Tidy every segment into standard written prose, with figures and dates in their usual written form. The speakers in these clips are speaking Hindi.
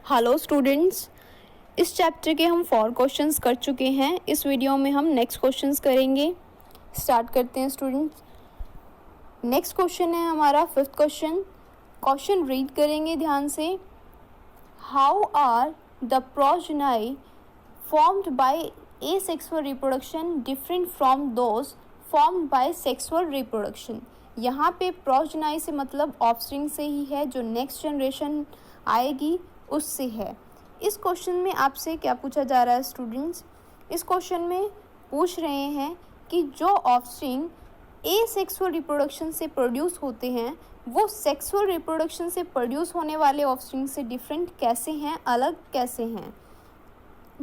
हेलो स्टूडेंट्स, इस चैप्टर के हम 4 क्वेश्चंस कर चुके हैं। इस वीडियो में हम नेक्स्ट क्वेश्चंस करेंगे। स्टार्ट करते हैं स्टूडेंट्स। नेक्स्ट क्वेश्चन है हमारा 5th क्वेश्चन। क्वेश्चन रीड करेंगे ध्यान से। How are the progeny formed by asexual reproduction different from those formed by sexual reproduction. यहाँ पे प्रोजेनी से मतलब ऑफस्प्रिंग से ही है, जो नेक्स्ट जनरेशन आएगी उससे है। इस क्वेश्चन में आपसे क्या पूछा जा रहा है स्टूडेंट्स? इस क्वेश्चन में पूछ रहे हैं कि जो ऑफस्प्रिंग एसेक्सुअल रिप्रोडक्शन से प्रोड्यूस होते हैं वो सेक्सुअल रिप्रोडक्शन से प्रोड्यूस होने वाले ऑफस्प्रिंग से डिफरेंट कैसे हैं, अलग कैसे हैं।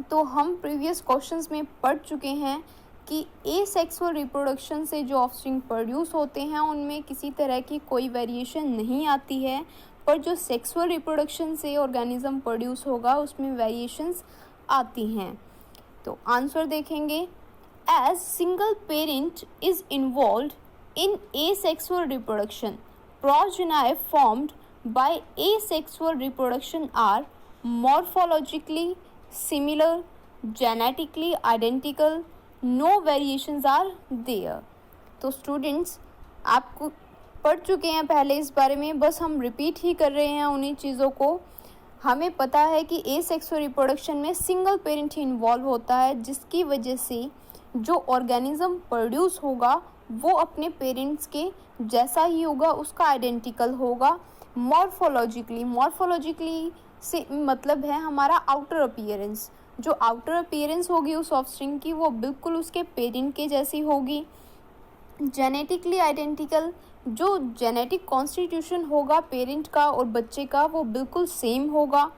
तो हम प्रीवियस क्वेश्चंस में पढ़ चुके हैं कि एसेक्सुअल रिप्रोडक्शन से जो ऑफस्प्रिंग प्रोड्यूस होते हैं उनमें किसी तरह की कोई वेरिएशन नहीं आती है, पर जो सेक्सुअल रिप्रोडक्शन से ऑर्गेनिज्म प्रोड्यूस होगा उसमें वेरिएशंस आती हैं। तो आंसर देखेंगे। As single parent is involved in asexual reproduction, progeny formed by asexual reproduction are morphologically similar, genetically identical, no variations are there. तो स्टूडेंट्स आपको पढ़ चुके हैं पहले इस बारे में, बस हम रिपीट ही कर रहे हैं उन्हीं चीज़ों को। हमें पता है कि एसेक्सुअल रिप्रोडक्शन में सिंगल पेरेंट ही इन्वॉल्व होता है, जिसकी वजह से जो ऑर्गेनिज्म प्रोड्यूस होगा वो अपने पेरेंट्स के जैसा ही होगा, उसका आइडेंटिकल होगा। मॉर्फोलॉजिकली से मतलब है हमारा आउटर अपीयरेंस। जो आउटर अपीयरेंस होगी उस ऑफस्प्रिंग की वो बिल्कुल उसके पेरेंट के जैसी होगी। जेनेटिकली आइडेंटिकल, जो जेनेटिक कॉन्स्टिट्यूशन होगा पेरेंट का और बच्चे का वो बिल्कुल सेम होगा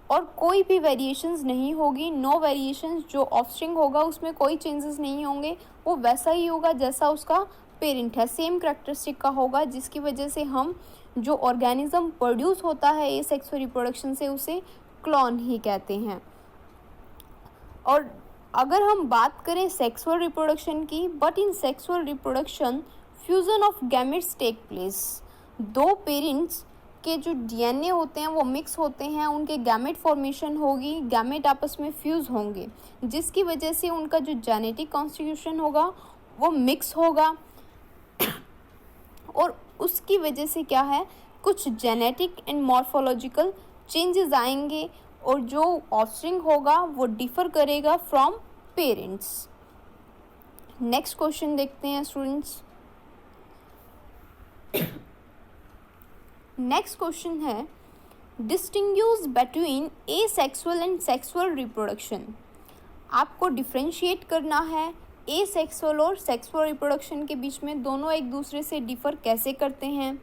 और कोई भी वेरिएशंस नहीं होगी। नो वेरिएशंस, जो ऑफस्प्रिंग होगा उसमें कोई चेंजेस नहीं होंगे, वो वैसा ही होगा जैसा उसका पेरेंट है, सेम कैरेक्टरिस्टिक का होगा, जिसकी वजह से हम जो ऑर्गेनिज्म प्रोड्यूस होता है एसेक्सुअल रिप्रोडक्शन से उसे क्लोन ही कहते हैं। और अगर हम बात करें सेक्सुअल रिप्रोडक्शन की, but in sexual reproduction fusion of gametes take place. दो पेरेंट्स के जो डीएनए होते हैं वो मिक्स होते हैं, उनके गैमेट फॉर्मेशन होगी, गैमेट आपस में फ्यूज होंगे, जिसकी वजह से उनका जो जेनेटिक कॉन्स्टिट्यूशन होगा वो मिक्स होगा और उसकी वजह से क्या है, कुछ जेनेटिक एंड मॉर्फोलॉजिकल चेंजेस आएंगे और जो ऑफस्प्रिंग होगा वो डिफर करेगा फ्रॉम पेरेंट्स। नेक्स्ट क्वेश्चन देखते हैं स्टूडेंट्स। नेक्स्ट क्वेश्चन है distinguish between asexual and sexual reproduction. आपको डिफरेंशिएट करना है एसेक्सुअल और सेक्सुअल रिप्रोडक्शन के बीच में, दोनों एक दूसरे से डिफर कैसे करते हैं।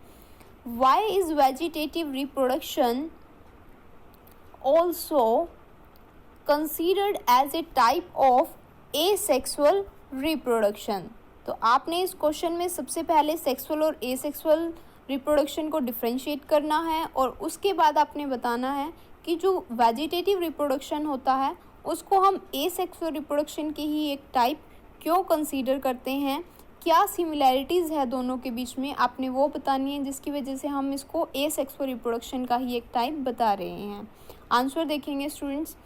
Why is vegetative reproduction also considered as a type of asexual reproduction। तो आपने इस क्वेश्चन में सबसे पहले सेक्सुअल और एसेक्सुअल रिप्रोडक्शन को डिफरेंशिएट करना है और उसके बाद आपने बताना है कि जो वेजिटेटिव रिप्रोडक्शन होता है उसको हम एसेक्सुअल रिप्रोडक्शन की ही एक टाइप क्यों कंसीडर करते हैं, क्या सिमिलैरिटीज़ है दोनों के बीच में, आपने वो बतानी है, जिसकी वजह से हम इसको एसेक्सुअल रिप्रोडक्शन का ही एक टाइप बता रहे हैं। आंसर देखेंगे students.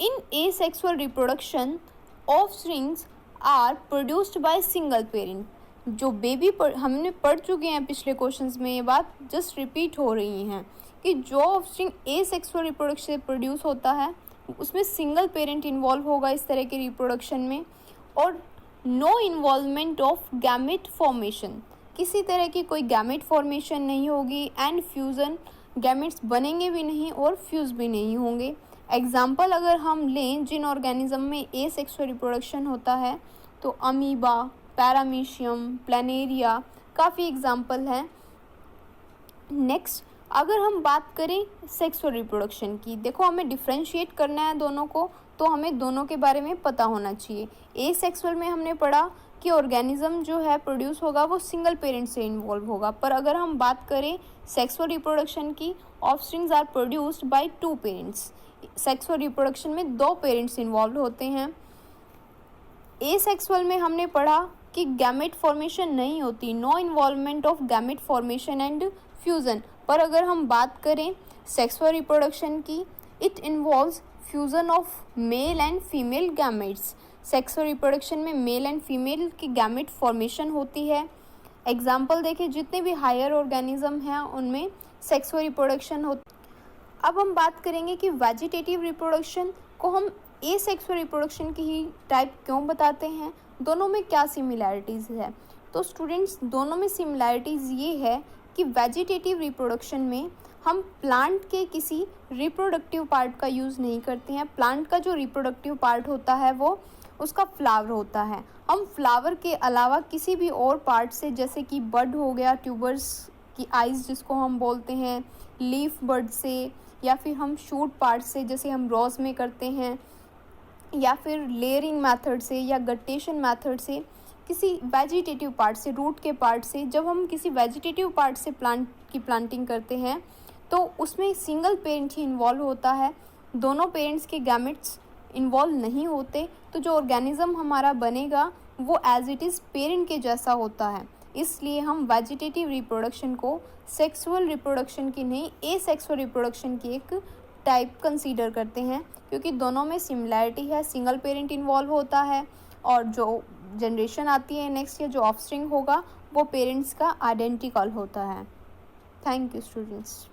In asexual reproduction offsprings are produced by single parent. जो बेबी हमने पढ़ चुके हैं पिछले क्वेश्चंस में, ये बात जस्ट रिपीट हो रही हैं कि जो ऑफस्प्रिंग एसेक्सुअल रिप्रोडक्शन से प्रोड्यूस होता है उसमें सिंगल पेरेंट इन्वॉल्व होगा इस तरह के रिप्रोडक्शन में, और no involvement of gamete formation, किसी तरह की कोई गैमेट फॉर्मेशन नहीं होगी, एंड फ्यूज़न, गैमेट्स बनेंगे भी नहीं और फ्यूज़ भी नहीं होंगे। एग्जाम्पल अगर हम लें जिन ऑर्गेनिज्म में एसेक्सुअल रिप्रोडक्शन होता है तो अमीबा, पैरामीशियम, प्लानेरिया, काफ़ी एग्जाम्पल हैं। नेक्स्ट अगर हम बात करें सेक्सुअल रिप्रोडक्शन की, देखो हमें डिफरेंशिएट करना है दोनों को, तो हमें दोनों के बारे में पता होना चाहिए। एसेक्सुअल में हमने पढ़ा कि ऑर्गेनिज्म जो है प्रोड्यूस होगा वो सिंगल पेरेंट से इन्वॉल्व होगा, पर अगर हम बात करें सेक्सुअल रिप्रोडक्शन की, offsprings are produced by 2 parents. Sexual reproduction में 2 पेरेंट्स इन्वॉल्व होते हैं। एसेक्सुअल में हमने पढ़ा कि गैमेट फॉर्मेशन नहीं होती, no involvement of gamete formation and fusion. पर अगर हम बात करें सेक्सुअल रिप्रोडक्शन की, it involves fusion of male and female gametes. Sexual reproduction में मेल एंड फीमेल की गैमेट फॉर्मेशन होती है। एग्जाम्पल देखें, जितने भी हायर ऑर्गेनिज्म हैं उनमें सेक्सुअल रिप्रोडक्शन होती। अब हम बात करेंगे कि वेजिटेटिव रिप्रोडक्शन को हम एसेक्सुअल रिप्रोडक्शन की ही टाइप क्यों बताते हैं, दोनों में क्या सिमिलैरिटीज़ है। तो स्टूडेंट्स, दोनों में सिमिलैरिटीज़ ये है कि वेजिटेटिव रिप्रोडक्शन में हम प्लांट के किसी रिप्रोडक्टिव पार्ट का यूज़ नहीं करते हैं। प्लांट का जो रिप्रोडक्टिव पार्ट होता है वो उसका फ्लावर होता है। हम फ्लावर के अलावा किसी भी और पार्ट से, जैसे कि बड हो गया, ट्यूबर्स की आइज़ जिसको हम बोलते हैं, लीफ बड से, या फिर हम शूट पार्ट से जैसे हम रोज़ में करते हैं, या फिर लेयरिंग मेथड से या गट्टेशन मेथड से, किसी वेजिटेटिव पार्ट से, रूट के पार्ट से, जब हम किसी वेजिटेटिव पार्ट से प्लांट की प्लांटिंग करते हैं तो उसमें सिंगल पेरेंट ही इन्वॉल्व होता है, दोनों पेरेंट्स के गैमेट्स इन्वॉल्व नहीं होते। तो जो ऑर्गेनिज्म हमारा बनेगा वो एज इट इज़ पेरेंट के जैसा होता है। इसलिए हम वेजिटेटिव रिप्रोडक्शन को सेक्सुअल रिप्रोडक्शन की नहीं, एसेक्सुअल रिप्रोडक्शन की एक टाइप कंसीडर करते हैं, क्योंकि दोनों में सिमिलैरिटी है। सिंगल पेरेंट इन्वॉल्व होता है और जो जनरेशन आती है नेक्स्ट, या जो ऑफस्प्रिंग होगा वो पेरेंट्स का आइडेंटिकल होता है। Thank you students.